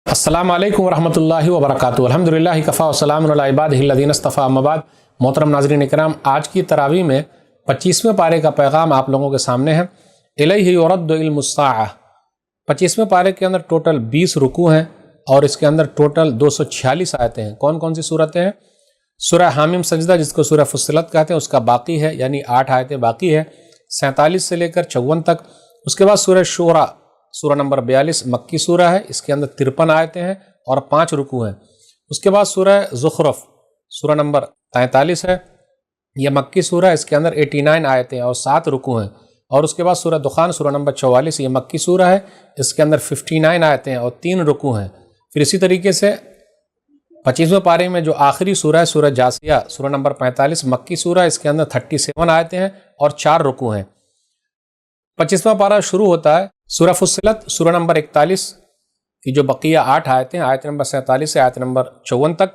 السلام علیکم ورحمۃ اللہ وبرکاتہ۔ الحمدللہ کفا وسلام علی عبادہ الذین اصطفیٰ، اما بعد۔ محترم ناظرین کرام، آج کی تراویح میں 25ویں پارے کا پیغام آپ لوگوں کے سامنے ہے۔ الیہ یرد علم الساعہ۔ 25ویں پارے کے اندر ٹوٹل 20 رکوع ہیں اور اس کے اندر ٹوٹل 246 آیتیں ہیں۔ کون کون سی صورتیں ہیں؟ سورہ حامیم سجدہ، جس کو سورہ فصلت کہتے ہیں، اس کا باقی ہے، یعنی 8 آیتیں باقی ہے، 47 سے لے کر 54 تک۔ اس کے بعد سورہ شورى، سورہ نمبر 42 مکی سورہ ہے، اس کے اندر 53 آیتیں ہیں اور 5 رکوع ہیں۔ اس کے بعد سورہ زخرف، سورہ نمبر 43 ہے، یہ مکی سورہ ہے، اس کے اندر 89 آیتیں اور 7 رکوع ہیں۔ اور اس کے بعد سورہ دخان، سورہ نمبر 44، یہ مکی سورہ ہے، اس کے اندر 59 آیتیں اور 3 رکوع ہیں۔ پھر اسی طریقے سے 25ویں پارے میں جو آخری سورہ ہے، سورہ جاثیہ، سورہ نمبر 45 مکی سورہ ہے، اس کے اندر 37 آیتیں ہیں اور 4 رکوع ہیں۔ 25واں پارہ شروع ہوتا ہے سورہ فصلت، سورہ نمبر 41 کی جو بقیہ 8 آیتیں، آیت نمبر 47 سے آیت نمبر 54 تک۔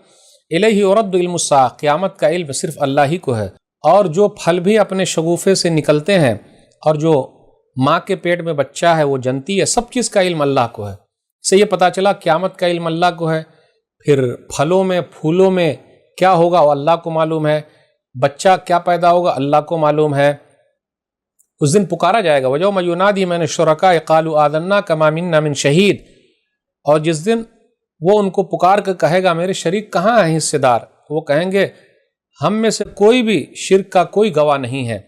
الیہ یرد علم الساعہ، قیامت کا علم صرف اللہ ہی کو ہے، اور جو پھل بھی اپنے شگوفے سے نکلتے ہیں اور جو ماں کے پیٹ میں بچہ ہے وہ جنتی ہے، سب چیز کا علم اللہ کو ہے۔ اس سے یہ پتہ چلا قیامت کا علم اللہ کو ہے، پھر پھلوں میں پھولوں میں کیا ہوگا وہ اللہ کو معلوم ہے، بچہ کیا پیدا ہوگا اللہ کو معلوم ہے۔ اس دن پکارا جائے گا، وَيَوْمَ يُنَادِي مِنَ الشُّرَكَاءِ قَالُوا آذَنَّا كَمَا مِنَّا مِن شَهِيدٍ، اور جس دن وہ ان کو پکار کر کہے گا میرے شریک کہاں ہیں حصے دار، وہ کہیں گے ہم میں سے کوئی بھی شرک کا کوئی گواہ نہیں ہے۔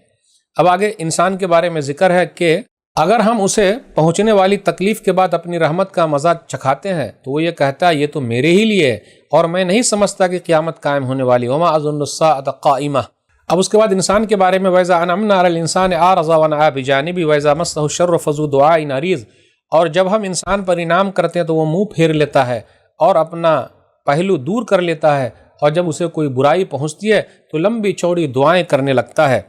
اب آگے انسان کے بارے میں ذکر ہے کہ اگر ہم اسے پہنچنے والی تکلیف کے بعد اپنی رحمت کا مزہ چکھاتے ہیں تو وہ یہ کہتا ہے یہ تو میرے ہی لیے ہے اور میں نہیں سمجھتا کہ قیامت قائم ہونے والی، وَمَا أَظُنُّ السَّاعَةَ قَائِمَةً۔ اب اس کے بعد انسان کے بارے میں وَإِذَا أَنْعَمْنَا عَلَى الْإِنسَانِ أَعْرَضَ وَنَأَىٰ بِجَانِبِهِ وَإِذَا مَسَّهُ الشَّرُّ فَذُو دُعَاءٍ عَرِيضٍ، اور جب ہم انسان پر انعام کرتے ہیں تو وہ منہ پھیر لیتا ہے اور اپنا پہلو دور کر لیتا ہے، اور جب اسے کوئی برائی پہنچتی ہے تو لمبی چوڑی دعائیں کرنے لگتا ہے۔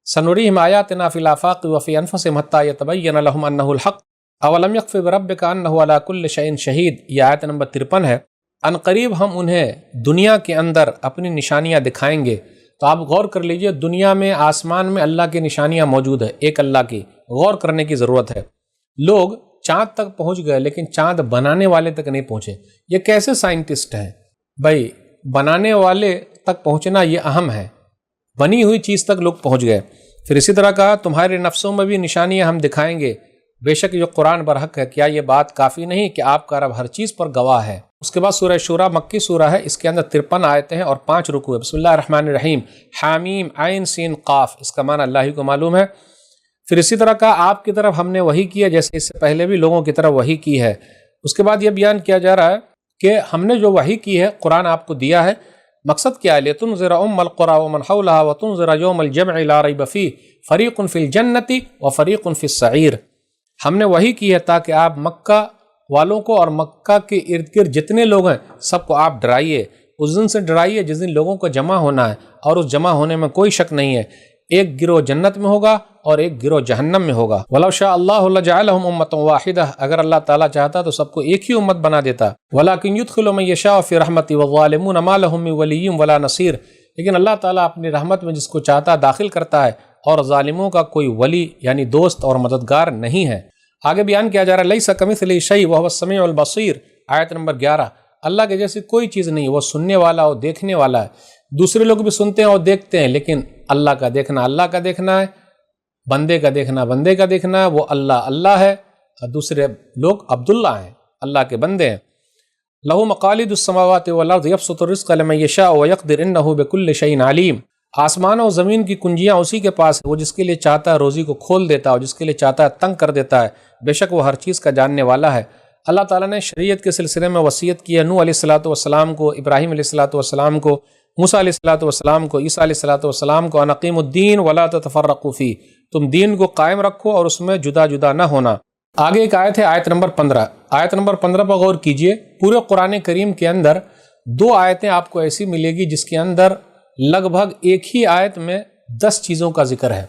سَنُرِيهِمْ آيَاتِنَا فِي الْآفَاقِ وَفِي أَنفُسِهِمْ حَتَّىٰ يَتَبَيَّنَ لَهُمْ أَنَّهُ الْحَقُّ أَوَلَمْ يَكْفِ بِرَبِّكَ أَنَّهُ عَلَىٰ كُلِّ شَيْءٍ شَهِيدٌ، یہ آیت نمبر 53 ہے۔ ان قریب ہم انہیں دنیا کے اندر اپنی نشانیاں دکھائیں گے۔ تو آپ غور کر لیجئے، دنیا میں آسمان میں اللہ کی نشانیاں موجود ہیں، ایک اللہ کی، غور کرنے کی ضرورت ہے۔ لوگ چاند تک پہنچ گئے لیکن چاند بنانے والے تک نہیں پہنچے۔ یہ کیسے سائنٹسٹ ہیں بھائی؟ بنانے والے تک پہنچنا یہ اہم ہے، بنی ہوئی چیز تک لوگ پہنچ گئے۔ پھر اسی طرح کہا تمہارے نفسوں میں بھی نشانیاں ہم دکھائیں گے، بے شک جو قرآن برحق ہے۔ کیا یہ بات کافی نہیں کہ آپ کا رب ہر چیز پر گواہ ہے؟ اس کے بعد سورہ شورى مکی سورہ ہے، اس کے اندر 53 آیتیں ہیں اور 5 رکوع ہے۔ بسم اللہ الرحمن الرحیم، حامیم عین سین قاف، اس کا معنی اللہ ہی کو معلوم ہے۔ پھر اسی طرح کہا آپ کی طرف ہم نے وحی کی ہے جیسے اس سے پہلے بھی لوگوں کی طرف وحی کی ہے۔ اس کے بعد یہ بیان کیا جا رہا ہے کہ ہم نے جو وحی کی ہے، قرآن آپ کو دیا ہے، مقصد کیا ہے؟ لِتُنذِرَ أُمَّ الْقُرَىٰ وَمَنْ حَوْلَهَا وَتُنذِرَ يَوْمَ الْجَمْعِ لَا رَيْبَ فِيهِ فَرِيقٌ فِي الْجَنَّةِ وَفَرِيقٌ فِي السَّعِيرِ۔ ہم نے وحی کی ہے تاکہ آپ مکہ والوں کو اور مکہ کے ارد گرد جتنے لوگ ہیں سب کو آپ ڈرائیے، اس دن سے ڈرائیے جس دن لوگوں کو جمع ہونا ہے، اور اس جمع ہونے میں کوئی شک نہیں ہے، ایک گروہ جنت میں ہوگا اور ایک گروہ جہنم میں ہوگا۔ وَلَوْ شَاءَ اللَّهُ لَجَعَلَهُمْ أُمَّةً وَاحِدَةً، اگر اللہ تعالیٰ چاہتا تو سب کو ایک ہی امت بنا دیتا۔ وَلَٰكِنْ يُدْخِلُ مَن يَشَاءُ فِي رَحْمَتِهِ وَالظَّالِمُونَ مَا لَهُم مِّن وَلِيٍّ وَلَا نَصِيرٍ، لیکن اللہ تعالیٰ اپنی رحمت میں جس کو چاہتا داخل کرتا ہے، اور ظالموں کا کوئی ولی یعنی دوست اور مددگار نہیں ہے۔ آگے بیان کیا جا رہا ہے لیس کمثلہ شیء وہو السمیع البصیر، آیت نمبر 11۔ اللہ کے جیسی کوئی چیز نہیں، وہ سننے والا اور دیکھنے والا ہے۔ دوسرے لوگ بھی سنتے ہیں اور دیکھتے ہیں، لیکن اللہ کا دیکھنا اللہ کا دیکھنا ہے، بندے کا دیکھنا بندے کا دیکھنا ہے۔ وہ اللہ اللہ ہے اور دوسرے لوگ عبداللہ ہیں، اللہ کے بندے ہیں۔ لہ مقالید السماوات والارض یبسط الرزق لمن یشاء ویقدر انہ بکل شیء علیم، آسمان اور زمین کی کنجیاں اسی کے پاس ہے، وہ جس کے لیے چاہتا ہے روزی کو کھول دیتا ہے اور جس کے لیے چاہتا ہے تنگ کر دیتا ہے، بے شک وہ ہر چیز کا جاننے والا ہے۔ اللہ تعالیٰ نے شریعت کے سلسلے میں وصیت کی ہے نوح علیہ الصلوۃ والسلام کو، ابراہیم علیہ الصلوۃ والسلام کو، موسیٰ علیہ الصلوۃ والسلام کو، عیسیٰ علیہ الصلوۃ والسلام کو، ان اقیموا الدین ولا تتفرقوا فیہ، تم دین کو قائم رکھو اور اس میں جدا جدا نہ ہونا۔ آگے ایک آیت ہے، آیت نمبر 15۔ آیت نمبر 15 پر غور کیجئے، پورے قرآن کریم کے اندر 2 آیتیں آپ کو ایسی ملے گی جس کے اندر لگ بھگ ایک ہی آیت میں 10 چیزوں کا ذکر ہے۔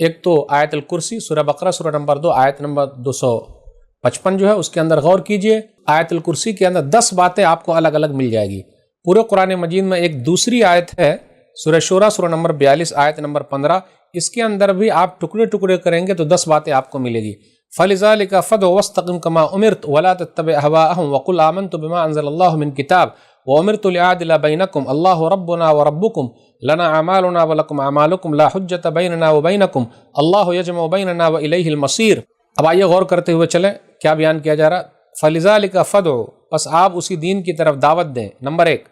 ایک تو آیت الکرسی، سورہ بقرہ سورہ نمبر 2 آیت نمبر 255 جو ہے، اس کے اندر غور کیجئے، آیت الکرسی کے اندر 10 باتیں آپ کو الگ الگ مل جائے گی۔ پورے قرآن مجید میں ایک دوسری آیت ہے، سورہ شورى سورہ نمبر 42 آیت نمبر 15، اس کے اندر بھی آپ ٹکڑے ٹکڑے کریں گے تو 10 باتیں آپ کو ملے گی۔ فلذلك فدع واستقم كما امرت ولا تتبع اهواءهم وقل آمنت بما انزل الله من كتاب وامرت لأعدل بينكم الله ربنا وربكم لنا اعمالنا ولكم اعمالكم لا حجة بيننا وبينكم الله يجمع بيننا واليه المصير۔ اب آئیے غور کرتے ہوئے چلیں کیا بیان کیا جا رہا۔ فلذلك فدع، بس آپ اسی دین کی طرف دعوت دیں، نمبر 1۔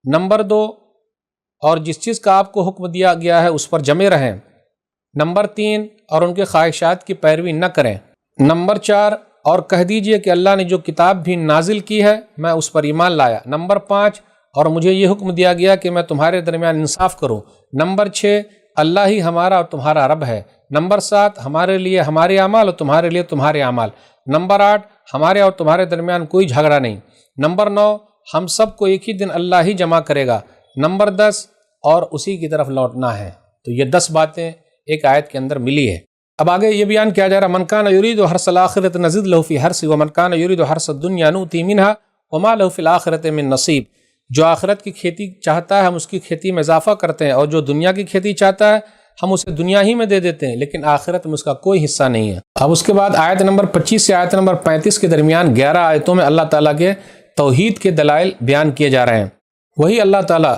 نمبر 2، اور جس چیز کا آپ کو حکم دیا گیا ہے اس پر جمے رہیں۔ نمبر 3، اور ان کے خواہشات کی پیروی نہ کریں۔ نمبر 4، اور کہہ دیجئے کہ اللہ نے جو کتاب بھی نازل کی ہے میں اس پر ایمان لایا۔ نمبر 5، اور مجھے یہ حکم دیا گیا کہ میں تمہارے درمیان انصاف کروں۔ نمبر 6، اللہ ہی ہمارا اور تمہارا رب ہے۔ نمبر 7، ہمارے لیے ہمارے اعمال اور تمہارے لیے تمہارے اعمال۔ نمبر 8، ہمارے اور تمہارے درمیان کوئی جھگڑا نہیں۔ نمبر 9، ہم سب کو ایک ہی دن اللہ ہی جمع کرے گا۔ نمبر 10، اور اسی کی طرف لوٹنا ہے۔ تو یہ 10 باتیں ایک آیت کے اندر ملی ہے۔ اب آگے یہ بیان کیا جا رہا، من کان یرید حرث الآخرۃ نزد لہ فی حرثہ ومن کان یرید حرث الدنیا نؤتی منہا وما لہ فی الآخرۃ من نصیب۔ جو آخرت کی کھیتی چاہتا ہے ہم اس کی کھیتی میں اضافہ کرتے ہیں، اور جو دنیا کی کھیتی چاہتا ہے ہم اسے دنیا ہی میں دے دیتے ہیں، لیکن آخرت میں اس کا کوئی حصہ نہیں ہے۔ اب اس کے بعد آیت نمبر 25 سے آیت نمبر 35 کے درمیان 11 آیتوں میں اللہ تعالیٰ کے توحید کے دلائل بیان کیے جا رہے ہیں۔ وہی اللہ تعالیٰ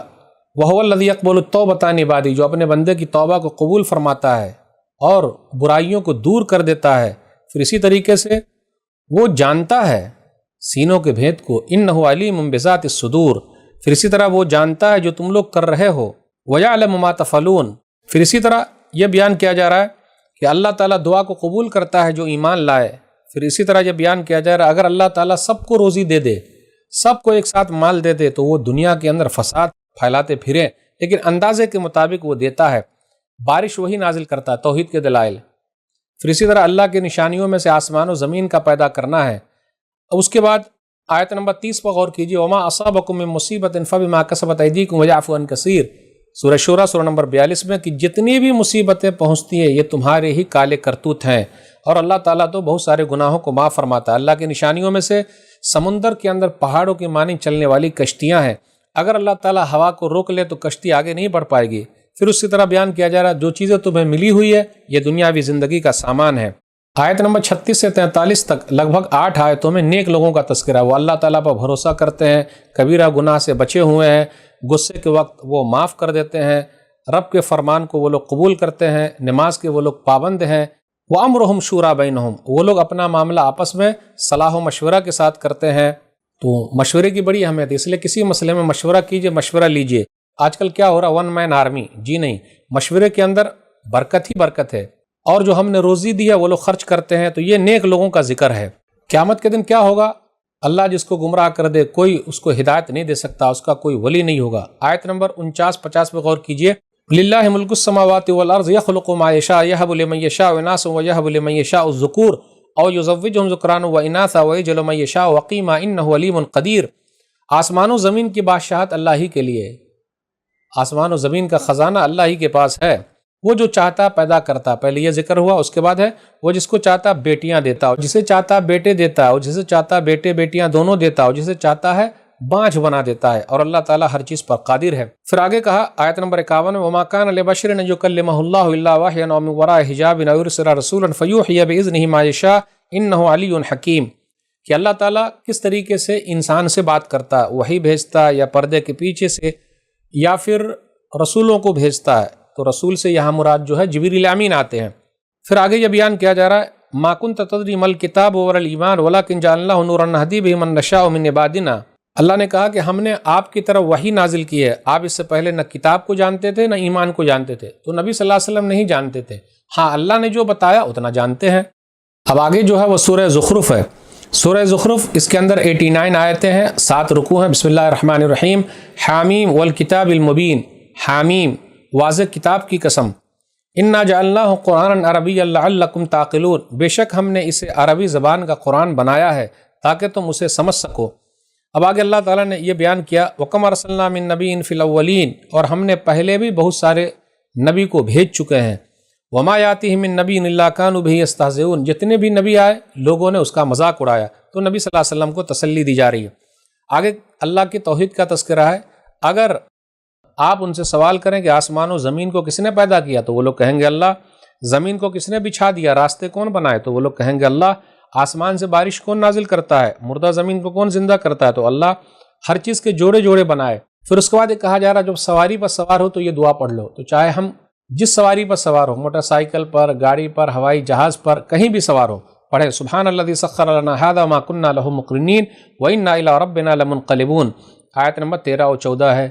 وَهُوَ الَّذِي يَقْبَلُ التَّوْبَةَ عَنْ عِبَادِهِ، جو اپنے بندے کی توبہ کو قبول فرماتا ہے اور برائیوں کو دور کر دیتا ہے۔ پھر اسی طریقے سے وہ جانتا ہے سینوں کے بھید کو، إِنَّهُ عَلِيمٌ بِذَاتِ الصُّدُورِ۔ پھر اسی طرح وہ جانتا ہے جو تم لوگ کر رہے ہو، وَيَعْلَمُ مَا تَفْعَلُونَ۔ پھر اسی طرح یہ بیان کیا جا رہا ہے کہ اللہ تعالیٰ دعا کو قبول کرتا ہے جو ایمان لائے۔ پھر اسی طرح یہ بیان کیا جا رہا ہے اگر اللہ تعالیٰ سب کو روزی دے دے، سب کو ایک ساتھ مال دے دے، تو وہ دنیا کے اندر فساد پھیلاتے پھریں، لیکن اندازے کے مطابق وہ دیتا ہے۔ بارش وہی نازل کرتا ہے، توحید کے دلائل۔ پھر اسی طرح اللہ کے نشانیوں میں سے آسمان و زمین کا پیدا کرنا ہے۔ اب اس کے بعد آیت نمبر 30 پر غور کیجیے، وما اصابکم من مصیبت فبما کسبت ایدیکم ویعفو عن کثیر۔ سورہ شورى سورہ نمبر 42 میں کہ جتنی بھی مصیبتیں پہنچتی ہیں یہ تمہارے ہی کالے کرتوت ہیں، اور اللہ تعالیٰ تو بہت سارے گناہوں کو معاف فرماتا ہے۔ اللہ کی نشانیوں میں سے سمندر کے اندر پہاڑوں کی مانند چلنے والی کشتیاں ہیں، اگر اللہ تعالیٰ ہوا کو روک لے تو کشتی آگے نہیں بڑھ پائے گی۔ پھر اسی طرح بیان کیا جا رہا ہے جو چیزیں تمہیں ملی ہوئی ہے یہ دنیاوی زندگی کا سامان ہے۔ آیت نمبر 36 سے 43 تک لگ بھگ 8 آیتوں میں نیک لوگوں کا تذکرہ، وہ اللہ تعالیٰ پر بھروسہ کرتے ہیں، کبیرہ گناہ سے بچے ہوئے ہیں، غصے کے وقت وہ معاف کر دیتے ہیں، رب کے فرمان کو وہ لوگ قبول کرتے ہیں، نماز کے وہ لوگ پابند ہیں۔ وَأَمْرُهُمْ شُورَىٰ بَيْنَهُمْ، وہ لوگ اپنا معاملہ آپس میں صلاح و مشورہ کے ساتھ کرتے ہیں۔ تو مشورے کی بڑی اہمیت ہے، اس لیے کسی مسئلے میں مشورہ کیجئے، مشورہ لیجئے۔ آج کل کیا ہو رہا، 1 مین آرمی، جی نہیں، مشورے کے اندر برکت ہی برکت ہے، اور جو ہم نے روزی دی ہے وہ لوگ خرچ کرتے ہیں، تو یہ نیک لوگوں کا ذکر ہے۔ قیامت کے دن کیا ہوگا، اللہ جس کو گمراہ کر دے کوئی اس کو ہدایت نہیں دے سکتا، اس کا کوئی ولی نہیں ہوگا۔ آیت نمبر 49-50 پہ غور کیجئے، للہ ملک السماوات والارض یخلق ما یشاء یہب لمن یشاء اناثا ویہب لمن یشاء الذکور او یزوجہم ذکرانا واناثا ویجعل من یشاء عقیما انہ علیم قدیر۔ آسمان و زمین کی بادشاہت اللہ ہی کے لیے، آسمان و زمین کا خزانہ اللہ ہی کے پاس ہے، وہ جو چاہتا پیدا کرتا۔ پہلے یہ ذکر ہوا، اس کے بعد ہے وہ جس کو چاہتا بیٹیاں دیتا ہو، جسے چاہتا بیٹے دیتا ہو، جسے چاہتا بیٹے بیٹیاں دونوں دیتا ہو، جسے چاہتا ہے بانجھ بنا دیتا ہے، اور اللہ تعالیٰ ہر چیز پر قادر ہے۔ پھر آگے کہا آیت نمبر 51 وما کان لبشر ان یکلمہ اللہ الا وحیا او من وراء حجاب او یرسل رسولا فیوحی باذنہ ما یشاء انہ علی حکیم، کہ اللہ تعالیٰ کس طریقے سے انسان سے بات کرتا ہے، وحی بھیجتا ہے یا پردے کے پیچھے سے، یا پھر رسولوں کو بھیجتا ہے۔ تو رسول سے یہاں مراد جو ہے جبریل امین آتے ہیں۔ پھر آگے یہ بیان کیا جا رہا ہے ما کنت تدری ما الکتاب ولا الایمان ولکن جعلناہ نورا نہدی بہ من نشاء من عبادنا۔ اللہ نے کہا کہ ہم نے آپ کی طرف وحی نازل کی ہے، آپ اس سے پہلے نہ کتاب کو جانتے تھے نہ ایمان کو جانتے تھے، تو نبی صلی اللہ علیہ وسلم نہیں جانتے تھے، ہاں اللہ نے جو بتایا اتنا جانتے ہیں۔ اب آگے جو ہے وہ سورہ زخرف ہے۔ سورہ زخرف اس کے اندر 89 آیتیں ہیں، 7 رکوع ہیں۔ بسم اللہ الرحمن الرحیم، حامیم والکتاب المبین، حامیم واضح کتاب کی قسم، انا جعلناہ قرآنا عربیا لعلکم تعقلون، بے شک ہم نے اسے عربی زبان کا قرآن بنایا ہے تاکہ تم اسے سمجھ سکو۔ اب آگے اللہ تعالیٰ نے یہ بیان کیا وَكَمْ أَرْسَلْنَا مِن نَبِيٍّ فِي الْأَوَّلِينَ، اور ہم نے پہلے بھی بہت سارے نبی کو بھیج چکے ہیں۔ وَمَا يَأْتِيهِم مِّن نَبِيٍّ إِلَّا كَانُوا بِهِ يَسْتَهْزِئُونَ، جتنے بھی نبی آئے لوگوں نے اس کا مذاق اڑایا، تو نبی صلی اللہ علیہ وسلم کو تسلی دی جا رہی ہے۔ آگے اللہ کی توحید کا تذکرہ ہے۔ اگر آپ ان سے سوال کریں کہ آسمان و زمین کو کس نے پیدا کیا، تو وہ لوگ کہیں گے اللہ۔ زمین کو کس نے بچھا دیا، راستے کون بنائے؟ تو وہ لوگ کہیں گے اللہ۔ آسمان سے بارش کون نازل کرتا ہے، مردہ زمین کو کون زندہ کرتا ہے؟ تو اللہ۔ ہر چیز کے جوڑے جوڑے بنائے۔ پھر اس کے بعد یہ کہا جا رہا جب سواری پر سوار ہو تو یہ دعا پڑھ لو۔ تو چاہے ہم جس سواری پر سوار ہو، موٹر سائیکل پر، گاڑی پر، ہوائی جہاز پر، کہیں بھی سوار ہو، پڑھے سبحان الذی سخر لنا ھذا وما كنا له مقرنین وانا الی ربنا لمنقلبون۔ آیت نمبر 13 اور 14 ہے۔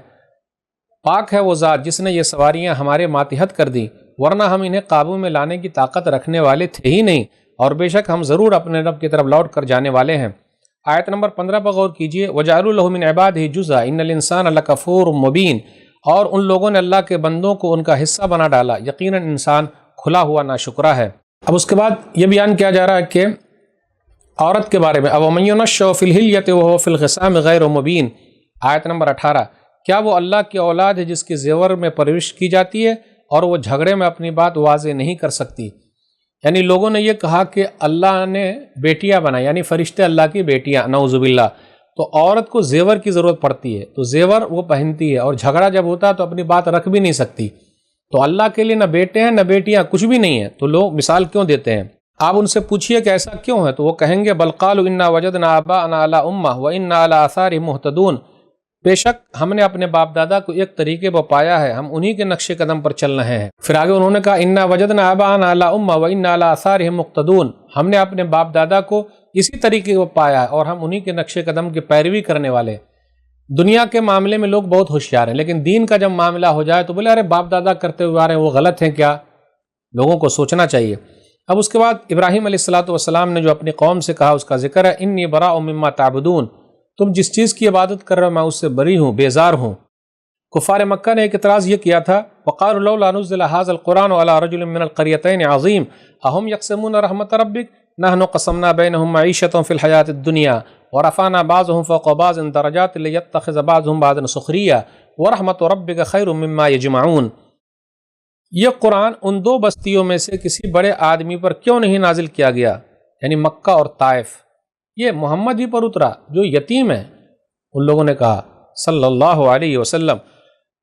پاک ہے وہ ذات جس نے یہ سواریاں ہمارے ماتحت کر دی، ورنہ ہم انہیں قابو میں لانے کی طاقت رکھنے والے تھے ہی نہیں، اور بے شک ہم ضرور اپنے رب کی طرف لوٹ کر جانے والے ہیں۔ آیت نمبر 15 پر غور کیجئے، وَجَعَلُوا لَهُ مِنْ عِبَادِهِ جُزْءًا إِنَّ الْإِنسَانَ لَكَفُورٌ مُبِينٌ۔ اور ان لوگوں نے اللہ کے بندوں کو ان کا حصہ بنا ڈالا، یقیناً انسان کھلا ہوا ناشکرا ہے۔ اب اس کے بعد یہ بیان کیا جا رہا ہے کہ عورت کے بارے میں، أَوَمَن يُنَشَّأُ فِي الْحِلْيَةِ وَهُوَ فِي الْخِصَامِ غَيْرُ مُبِينٍ۔ آیت نمبر 18، کیا وہ اللہ کی اولاد ہے جس کی زیور میں پرورش کی جاتی ہے اور وہ جھگڑے میں اپنی بات واضح نہیں کر سکتی؟ یعنی لوگوں نے یہ کہا کہ اللہ نے بیٹیاں بنائی، یعنی فرشتے اللہ کی بیٹیاں، نعوذ باللہ۔ تو عورت کو زیور کی ضرورت پڑتی ہے تو زیور وہ پہنتی ہے، اور جھگڑا جب ہوتا ہے تو اپنی بات رکھ بھی نہیں سکتی۔ تو اللہ کے لیے نہ بیٹے ہیں نہ بیٹیاں، کچھ بھی نہیں ہے، تو لوگ مثال کیوں دیتے ہیں؟ آپ ان سے پوچھئے کہ ایسا کیوں ہے، تو وہ کہیں گے بل قالوا انا وجدنا آباءنا علی امہ وانا علی آثارہم مہتدون۔ بے شک ہم نے اپنے باپ دادا کو ایک طریقے پر پایا ہے، ہم انہی کے نقش قدم پر چل رہے ہیں۔ پھر آگے انہوں نے کہا انا وجدنا آباءنا علی امہ وانا علی آثارہم مقتدون، ہم نے اپنے باپ دادا کو اسی طریقے کو پایا ہے اور ہم انہی کے نقش قدم کی پیروی کرنے والے۔ دنیا کے معاملے میں لوگ بہت ہوشیار ہیں، لیکن دین کا جب معاملہ ہو جائے تو بولے ارے باپ دادا کرتے ہوئے آ رہے ہیں وہ غلط ہیں کیا؟ لوگوں کو سوچنا چاہیے۔ اب اس کے بعد ابراہیم علیہ السلام نے جو اپنی قوم سے کہا اس کا ذکر ہے، انی براء مما تعبدون، تم جس چیز کی عبادت کر رہے ہو میں اس سے بری ہوں، بیزار ہوں۔ کفار مکہ نے ایک اعتراض یہ کیا تھا، وقالوا لولا نزل هذا القرآن على رجل من القريتين عظيم اهم يقسمون رحمة ربك نحن قسمنا بينهم معيشتهم في الحياة الدنيا ورفعنا بعضهم فوق بعض درجات ليتخذ بعضهم بعضا سخريا ورحمة ربك خير مما يجمعون۔ یہ قرآن ان دو بستیوں میں سے کسی بڑے آدمی پر کیوں نہیں نازل کیا گیا، یعنی مکہ اور طائف، یہ محمد ہی پر اترا جو یتیم ہے۔ ان لوگوں نے کہا صلی اللہ علیہ وسلم،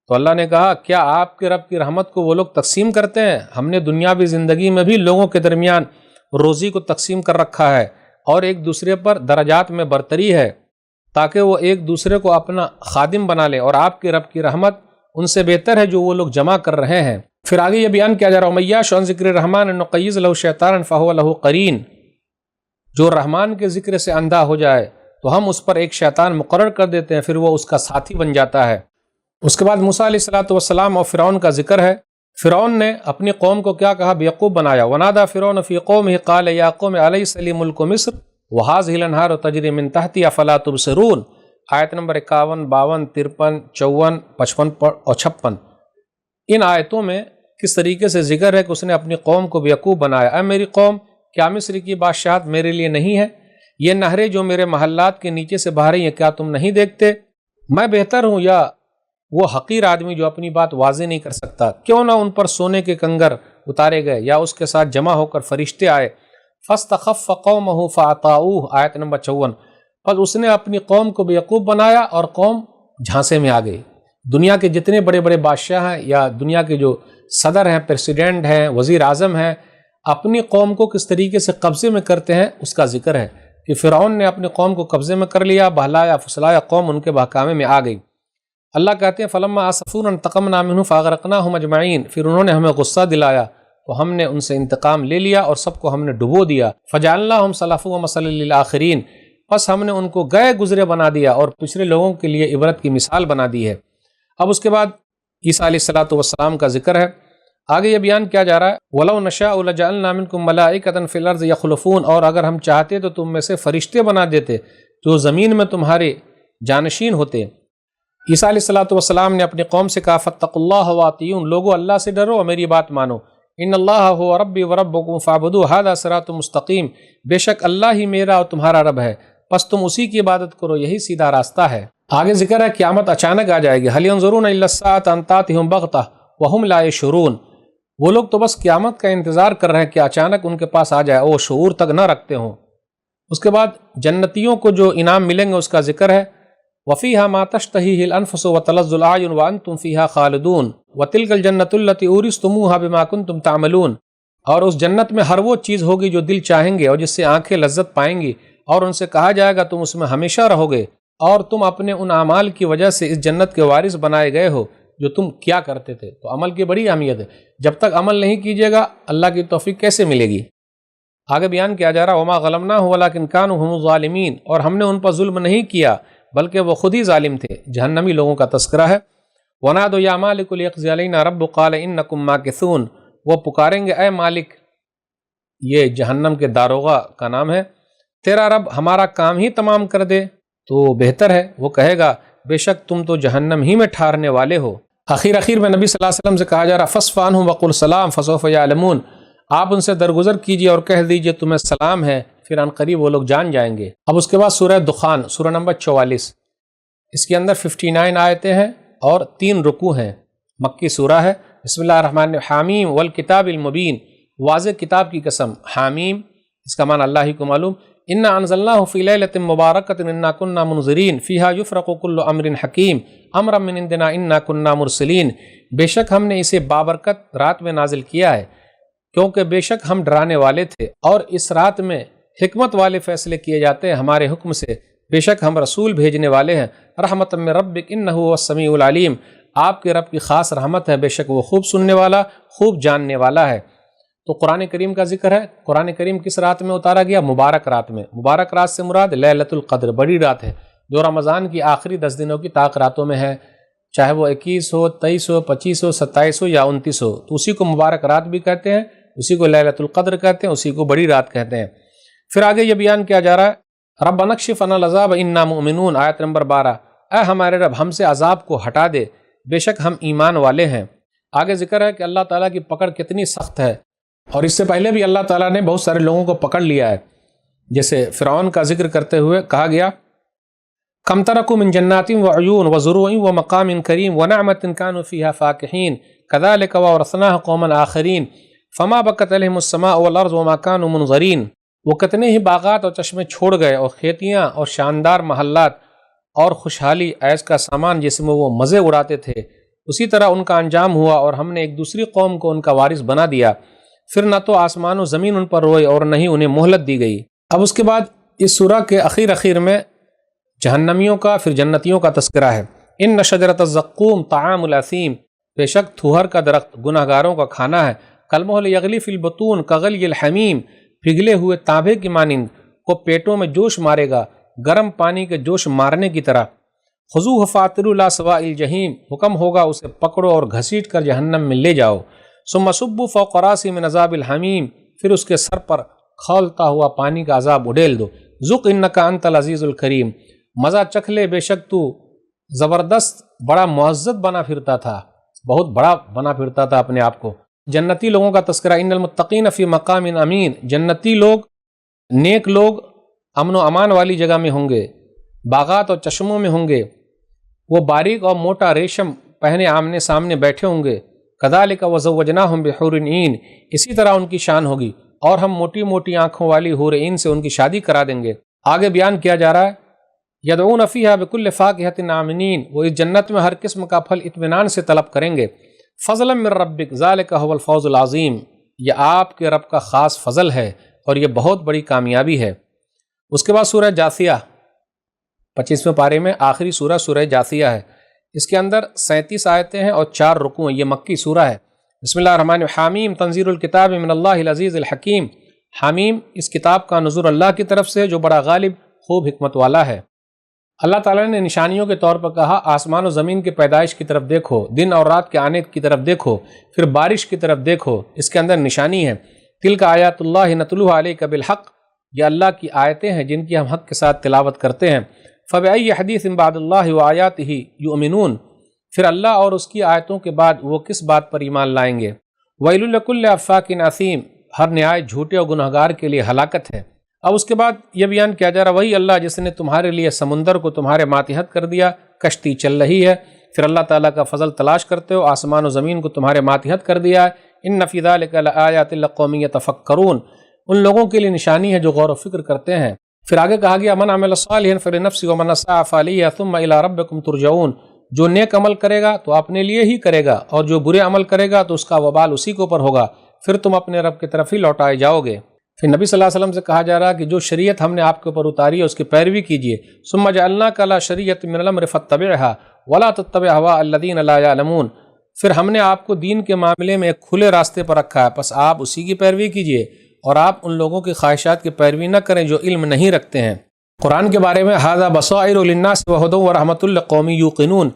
تو اللہ نے کہا کیا آپ کے رب کی رحمت کو وہ لوگ تقسیم کرتے ہیں؟ ہم نے دنیاوی زندگی میں بھی لوگوں کے درمیان روزی کو تقسیم کر رکھا ہے اور ایک دوسرے پر درجات میں برتری ہے تاکہ وہ ایک دوسرے کو اپنا خادم بنا لیں، اور آپ کے رب کی رحمت ان سے بہتر ہے جو وہ لوگ جمع کر رہے ہیں۔ پھر آگے یہ بیان کیا جا رہا ہے میاش عن ذکر الرحمن نقیض له شیطانا فهو له قرین، جو رحمان کے ذکر سے اندھا ہو جائے تو ہم اس پر ایک شیطان مقرر کر دیتے ہیں، پھر وہ اس کا ساتھی بن جاتا ہے۔ اس کے بعد موسیٰ علیہ السلام اور فرعون کا ذکر ہے۔ فرعون نے اپنی قوم کو کیا کہا، بیوقوف بنایا۔ ونادى فرعون في قومه قال يا قوم أليس لي ملك مصر وهذه الأنهار تجري من تحتي أفلا تبصرون۔ آیت نمبر 51، 52، 53، 54، 55 اور 56۔ ان آیتوں میں کس طریقے سے ذکر ہے کہ اس نے اپنی قوم کو بیوقوف بنایا۔ اے میری قوم، کیا مصر کی بادشاہت میرے لیے نہیں ہے؟ یہ نہریں جو میرے محلات کے نیچے سے بہہ رہی ہیں کیا تم نہیں دیکھتے؟ میں بہتر ہوں یا وہ حقیر آدمی جو اپنی بات واضح نہیں کر سکتا؟ کیوں نہ ان پر سونے کے کنگر اتارے گئے یا اس کے ساتھ جمع ہو کر فرشتے آئے۔ فاستخف قومہ فاطاعوہ، آیت نمبر 54۔ پس اس نے اپنی قوم کو بیوقوف بنایا اور قوم جھانسے میں آ گئی۔ دنیا کے جتنے بڑے بڑے بادشاہ ہیں یا دنیا کے جو صدر ہیں، پریسیڈنٹ ہیں، وزیر اعظم ہیں، اپنی قوم کو کس طریقے سے قبضے میں کرتے ہیں اس کا ذکر ہے کہ فرعون نے اپنی قوم کو قبضے میں کر لیا، بہلایا پھسلایا، قوم ان کے بہکامے میں آ گئی۔ اللہ کہتے ہیں فلما آسفونا انتقمنا منهم فاغرقناهم اجمعین، پھر انہوں نے ہمیں غصہ دلایا تو ہم نے ان سے انتقام لے لیا اور سب کو ہم نے ڈبو دیا۔ فجعلناهم سلفا ومثلا للآخرین، پس ہم نے ان کو گئے گزرے بنا دیا اور پچھلے لوگوں کے لیے عبرت کی مثال بنا دی ہے۔ اب اس کے بعد عیسیٰ علیہ السلام کا ذکر ہے۔ آگے یہ بیان کیا جا رہا ہے وَلَوْ نَشَاءُ لَجَعَلْنَا مِنْكُمْ مَلَائِكَةً فِي الْأَرْضِ يَخْلُفُونَ، اور اگر ہم چاہتے تو تم میں سے فرشتے بنا دیتے جو زمین میں تمہارے جانشین ہوتے۔ عیسیٰ علیہ السلام نے اپنی قوم سے کہا فَاتَّقُوا اللَّهَ وَأَطِیعُونِ، لوگو اللہ سے ڈرو اور میری بات مانو۔ ان اللہ هو ربی وربکم فاعبدوہ ھذا صراط مستقیم، بے شک اللہ ہی میرا اور تمہارا رب ہے، پس تم اسی کی عبادت کرو، یہی سیدھا راستہ ہے۔ آگے ذکر ہے قیامت اچانک آ جائے گی۔ هل ينظرون الا الساعة ان تأتيهم بغتة وهم لا يشعرون، وہ لوگ تو بس قیامت کا انتظار کر رہے ہیں کہ اچانک ان کے پاس آ جائے، وہ شعور تک نہ رکھتے ہوں۔ اس کے بعد جنتیوں کو جو انعام ملیں گے اس کا ذکر ہے وَفِيهَا مَا تَشْتَهِيهِ الْأَنفُسُ وَتَلَذُّ الْأَعْيُنُ وَأَنْتُمْ فِيهَا خَالِدُونَ وَتِلْكَ الْجَنَّةُ الَّتِي أُورِثْتُمُوهَا بِمَا كُنْتُمْ تَعْمَلُونَ۔ اور اس جنت میں ہر وہ چیز ہوگی جو دل چاہیں گے اور جس سے آنکھیں لذت پائیں گی، اور ان سے کہا جائے گا تم اس میں ہمیشہ رہو گے، اور تم اپنے ان اعمال کی وجہ سے اس جنت کے وارث بنائے گئے ہو جو تم کیا کرتے تھے۔ تو عمل کی بڑی اہمیت ہے، جب تک عمل نہیں کیجیے گا اللہ کی توفیق کیسے ملے گی؟ آگے بیان کیا جا رہا وما غلمناہ ولکن کانوا هم الظالمین، اور ہم نے ان پر ظلم نہیں کیا بلکہ وہ خود ہی ظالم تھے۔ جہنمی لوگوں کا تذکرہ ہے۔ ونادوا یا مالک لیقضی علینا ربک قال انکم ماکثون، وہ پکاریں گے اے مالک، یہ جہنم کے داروغہ کا نام ہے، تیرا رب ہمارا کام ہی تمام کر دے تو بہتر ہے۔ وہ کہے گا بے شک تم تو جہنم ہی میں ٹھہرنے والے ہو۔ آخر میں نبی صلی اللہ علیہ وسلم سے کہا جا رہا فصف عنہم وقل سلام فسوف یعلمون، آپ ان سے درگزر کیجئے اور کہہ دیجئے تمہیں سلام ہے، پھر ان قریب وہ لوگ جان جائیں گے۔ اب اس کے بعد سورہ دخان، سورہ نمبر 44، اس کے اندر 59 آیتیں ہیں اور 3 رکوع ہیں، مکی سورہ ہے۔ بسم اللہ الرحمن الرحیم، حامیم والکتاب المبین، واضح کتاب کی قسم۔ حامیم اس کا معنی اللہ ہی کو معلوم۔ انا انزلناہ فی لیلۃ مبارکۃ انا کنا منذرین فیہا یفرق کل امر حکیم امرا من عندنا انا کنا مرسلین، بے شک ہم نے اسے بابرکت رات میں نازل کیا ہے کیونکہ بے شک ہم ڈرانے والے تھے، اور اس رات میں حکمت والے فیصلے کیے جاتے ہیں ہمارے حکم سے، بے شک ہم رسول بھیجنے والے ہیں۔ رحمت من ربک انہ هو السمیع العلیم، آپ کے رب کی خاص رحمت ہے، بے شک وہ خوب سننے والا خوب جاننے والا ہے۔ تو قرآن کریم کا ذکر ہے۔ قرآن کریم کس رات میں اتارا گیا؟ مبارک رات میں۔ مبارک رات سے مراد لیلۃ القدر، بڑی رات ہے جو رمضان کی آخری 10 دنوں کی طاق راتوں میں ہے، چاہے وہ 21 ہو، 23 ہو، 25 ہو، 27 ہو یا 29 ہو، تو اسی کو مبارک رات بھی کہتے ہیں، اسی کو لیلۃ القدر کہتے ہیں، اسی کو بڑی رات کہتے ہیں۔ پھر آگے یہ بیان کیا جا رہا ہے ربنا اکشف عنا العذاب انا مؤمنون، آیت نمبر 12، اے ہمارے رب ہم سے عذاب کو ہٹا دے، بے شک ہم ایمان والے ہیں۔ آگے ذکر ہے کہ اللہ تعالیٰ کی پکڑ کتنی سخت ہے، اور اس سے پہلے بھی اللہ تعالیٰ نے بہت سارے لوگوں کو پکڑ لیا ہے، جیسے فرعون کا ذکر کرتے ہوئے کہا گیا کم ترکوا من جنات وعیون وزروع ومقام کریم ونعمت كانوا فیہا فاکہین کذالک وورثناہ قوما آخرین فما بکت علیہم السماء والارض وما كانوا منظرین، وہ کتنے ہی باغات اور چشمے چھوڑ گئے اور کھیتیاں اور شاندار محلات اور خوشحالی عیش کا سامان جس میں وہ مزے اڑاتے تھے، اسی طرح ان کا انجام ہوا اور ہم نے ایک دوسری قوم کو ان کا وارث بنا دیا، پھر نہ تو آسمان و زمین ان پر روئے اور نہ ہی انہیں مہلت دی گئی۔ اب اس کے بعد اس سورہ کے اخیر میں جہنمیوں کا پھر جنتیوں کا تذکرہ ہے۔ ان شجرۃ الزقوم طعام الاثیم، بے شک تھوہر کا درخت گناہ گاروں کا کھانا ہے، کالمہل یغلی فی البطون کغلی الحمیم، پگھلے ہوئے تانبے کی مانند کو پیٹوں میں جوش مارے گا گرم پانی کے جوش مارنے کی طرح۔ خذوہ فاعتلوا الی سواء الجحیم، حکم ہوگا اسے پکڑو اور گھسیٹ کر جہنم میں لے جاؤ۔ ثم صبوا فوق رأسہ من عذاب الحمیم، پھر اس کے سر پر کھولتا ہوا پانی کا عذاب اڈیل دو۔ ذق انک انت العزیز الکریم، مزہ چکھ لے بے شک تو زبردست بڑا معزز بنا پھرتا تھا، بہت بڑا بنا پھرتا تھا اپنے آپ کو۔ جنتی لوگوں کا تذکرہ ان المتقین فی مقام امین، جنتی لوگ نیک لوگ امن و امان والی جگہ میں ہوں گے، باغات اور چشموں میں ہوں گے، وہ باریک اور موٹا ریشم پہنے آمنے سامنے بیٹھے ہوں گے۔ کذالک وزوجناہم بحور عین، اسی طرح ان کی شان ہوگی اور ہم موٹی موٹی آنکھوں والی حور عین سے ان کی شادی کرا دیں گے۔ آگے بیان کیا جا رہا ہے یدعون فیہا بکل فاکہۃ آمنین، وہ اس جنت میں ہر قسم کا پھل اطمینان سے طلب کریں گے۔ فضلا من ربک ذالک هو الفوز العظیم، یہ آپ کے رب کا خاص فضل ہے اور یہ بہت بڑی کامیابی ہے۔ اس کے بعد سورہ جاثیہ 25ویں پارے میں آخری سورہ جاثیہ ہے، اس کے اندر 37 آیتیں ہیں اور 4 رکوع ہیں، یہ مکی سورہ ہے۔ بسم اللہ الرحمن الرحیم، حامیم تنزیل الکتاب من اللہ العزیز الحکیم، حامیم اس کتاب کا نزول اللہ کی طرف سے جو بڑا غالب خوب حکمت والا ہے۔ اللہ تعالیٰ نے نشانیوں کے طور پر کہا آسمان و زمین کی پیدائش کی طرف دیکھو، دن اور رات کے آنے کی طرف دیکھو، پھر بارش کی طرف دیکھو، اس کے اندر نشانی ہے۔ تلک آیات اللہ نتلوها علیک بالحق، یہ اللہ کی آیتیں ہیں جن کی ہم حق کے ساتھ تلاوت کرتے ہیں۔ فبأي حدیث بعد اللہ وآیاتہ یؤمنون، پھر اللہ اور اس کی آیتوں کے بعد وہ کس بات پر ایمان لائیں گے۔ ویل لکل افاک اثیم، ہر نہایت جھوٹے اور گنہگار کے لیے ہلاکت ہے۔ اب اس کے بعد یہ بیان کیا جا رہا وہی اللہ جس نے تمہارے لیے سمندر کو تمہارے ماتحت کر دیا، کشتی چل رہی ہے، پھر اللہ تعالیٰ کا فضل تلاش کرتے ہو، آسمان و زمین کو تمہارے ماتحت کر دیا ہے۔ ان فی ذلک لآیات لقوم یتفکرون، ان لوگوں کے لیے نشانی ہے جو غور و فکر کرتے ہیں۔ پھر آگے کہا گیا من عمل صالحا فلنفسہ ومن اساء فعلیہا ثم الی ربکم ترجعون، جو نیک عمل کرے گا تو اپنے لیے ہی کرے گا اور جو برے عمل کرے گا تو اس کا وبال اسی کے اوپر ہوگا، پھر تم اپنے رب کی طرف ہی لوٹائے جاؤ گے۔ پھر نبی صلی اللہ علیہ وسلم سے کہا جا رہا کہ جو شریعت ہم نے آپ کے اوپر اتاری ہے اس کی پیروی کیجیے۔ ثم جعلناک علی شریعۃ من الامر فاتبعها ولا تتبع هواء الذین لا یعلمون، پھر ہم نے آپ کو دین کے معاملے میں ایک کھلے راستے پر رکھا ہے، پس آپ اسی کی پیروی کیجیے اور آپ ان لوگوں کی خواہشات کی پیروی نہ کریں جو علم نہیں رکھتے ہیں۔ قرآن کے بارے میں ھذا بصائر للناس وہدی ورحمۃ لقوم یوقنون،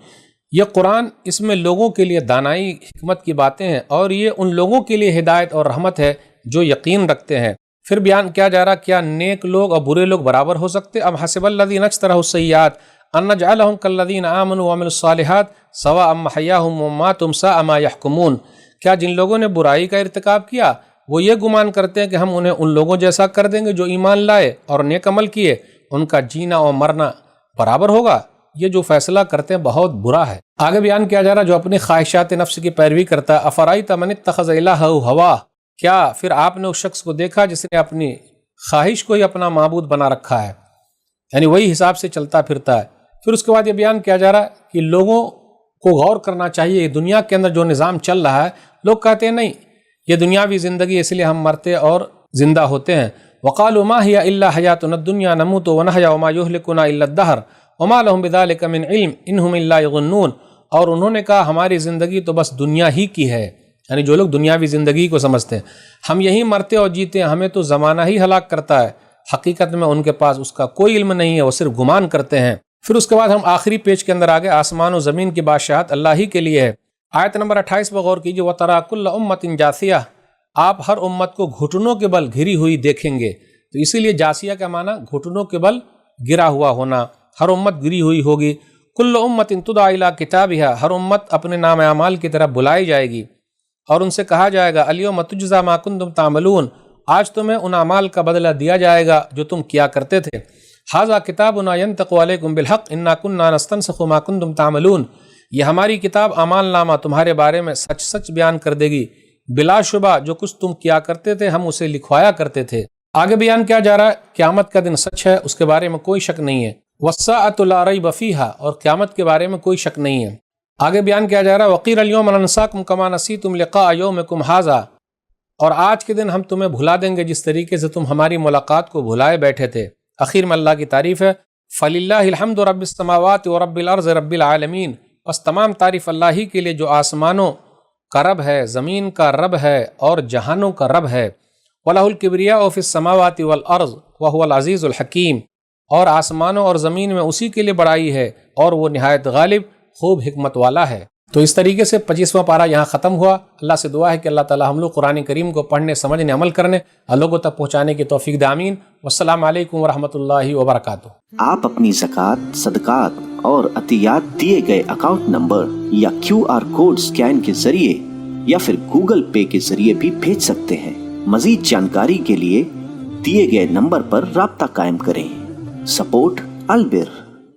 یہ قرآن اس میں لوگوں کے لیے دانائی حکمت کی باتیں ہیں اور یہ ان لوگوں کے لیے ہدایت اور رحمت ہے جو یقین رکھتے ہیں۔ پھر بیان کیا جا رہا کیا نیک لوگ اور برے لوگ برابر ہو سکتے؟ ام حسب الذین اجترحوا السیئات ان نجعلہم کالذین آمنوا وعملوا الصالحات سواء محیاہم ومماتہم ساء ما یحکمون، کیا جن لوگوں نے برائی کا ارتکاب کیا وہ یہ گمان کرتے ہیں کہ ہم انہیں ان لوگوں جیسا کر دیں گے جو ایمان لائے اور نیک عمل کیے، ان کا جینا اور مرنا برابر ہوگا؟ یہ جو فیصلہ کرتے ہیں بہت برا ہے۔ آگے بیان کیا جا رہا جو اپنی خواہشات نفس کی پیروی کرتا ہے، افرأیت من اتخذ الہہ ہوا، کیا پھر آپ نے اس شخص کو دیکھا جس نے اپنی خواہش کو ہی اپنا معبود بنا رکھا ہے، یعنی وہی حساب سے چلتا پھرتا ہے۔ پھر اس کے بعد یہ بیان کیا جا رہا ہے کہ لوگوں کو غور کرنا چاہیے دنیا کے اندر جو نظام چل رہا ہے، لوگ کہتے ہیں نہیں یہ دنیاوی زندگی اس لیے ہم مرتے اور زندہ ہوتے ہیں، وقالوا ما هي الا حیاتنا الدنیا نموت ونحیا وما یہلکنا الا الدہر وما لهم بذلک من علم انہم الا یظنون، اور انہوں نے کہا ہماری زندگی تو بس دنیا ہی کی ہے، یعنی جو لوگ دنیاوی زندگی کو سمجھتے ہیں ہم یہی مرتے اور جیتے ہیں، ہمیں تو زمانہ ہی ہلاک کرتا ہے، حقیقت میں ان کے پاس اس کا کوئی علم نہیں ہے، وہ صرف گمان کرتے ہیں۔ پھر اس کے بعد ہم آخری پیج کے اندر آگے آسمان و زمین کی بادشاہت اللہ ہی کے لیے ہے۔ آیت نمبر 28 پر غور کیجیے، وَتَرَىٰ كُلَّ أُمَّةٍ جَاثِيَةٍ، آپ ہر امت کو گھٹنوں کے بل گھری ہوئی دیکھیں گے، تو اسی لیے جاسیہ کا معنی گھٹنوں کے بل گرا ہوا ہونا، ہر امت گری ہوئی ہوگی۔ کل امت تدعی الی کتابہا، ہر امت اپنے نام اعمال کی طرف بلائی جائے گی اور ان سے کہا جائے گا الیوم تجزی ما کنتم تعملون، آج تمہیں ان اعمال کا بدلہ دیا جائے گا جو تم کیا کرتے تھے۔ ھذا کتابنا ینطق علیکم بالحق انا کنا نستنسخ ما کنتم تعملون، یہ ہماری کتاب اعمال نامہ تمہارے بارے میں سچ سچ بیان کر دے گی، بلا شبہ جو کچھ تم کیا کرتے تھے ہم اسے لکھوایا کرتے تھے۔ آگے بیان کیا جا رہا ہے قیامت کا دن سچ ہے، اس کے بارے میں کوئی شک نہیں ہے، والساعۃ لا ریب فیہا، اور قیامت کے بارے میں کوئی شک نہیں ہے۔ آگے بیان کیا جا رہا ہے وقیل الیوم ننساکم کما نسیتم لقاء یومکم ھذا، اور آج کے دن ہم تمہیں بھلا دیں گے جس طریقے سے تم ہماری ملاقات کو بھلائے بیٹھے تھے۔ اخیر میں اللہ کی تعریف ہے، فللہ الحمد رب السماوات ورب الارض رب العالمین، بس تمام تعریف اللہ ہی کے لیے جو آسمانوں کا رب ہے، زمین کا رب ہے اور جہانوں کا رب ہے۔ وَلَهُ الْكِبْرِيَاءُ فِي السَّمَاوَاتِ وَالْأَرْضِ وَهُوَ الْعَزِيزُ الْحَكِيمُ، اور آسمانوں اور زمین میں اسی کے لیے بڑائی ہے اور وہ نہایت غالب خوب حکمت والا ہے۔ تو اس طریقے سے 25واں پارہ یہاں ختم ہوا۔ اللہ سے دعا ہے کہ اللہ تعالی ہم لوگ قرآن کریم کو پڑھنے، سمجھنے، عمل کرنے اور لوگوں تک پہنچانے کی توفیق دے، آمین۔ والسلام علیکم ورحمۃ اللہ وبرکاتہ۔ آپ اپنی زکوٰۃ، صدقات اور عطیات دیے گئے اکاؤنٹ نمبر یا QR کوڈ سکین کے ذریعے یا پھر گوگل پے کے ذریعے بھی بھیج سکتے ہیں۔ مزید جانکاری کے لیے دیے گئے نمبر پر رابطہ قائم کریں۔ سپورٹ البر۔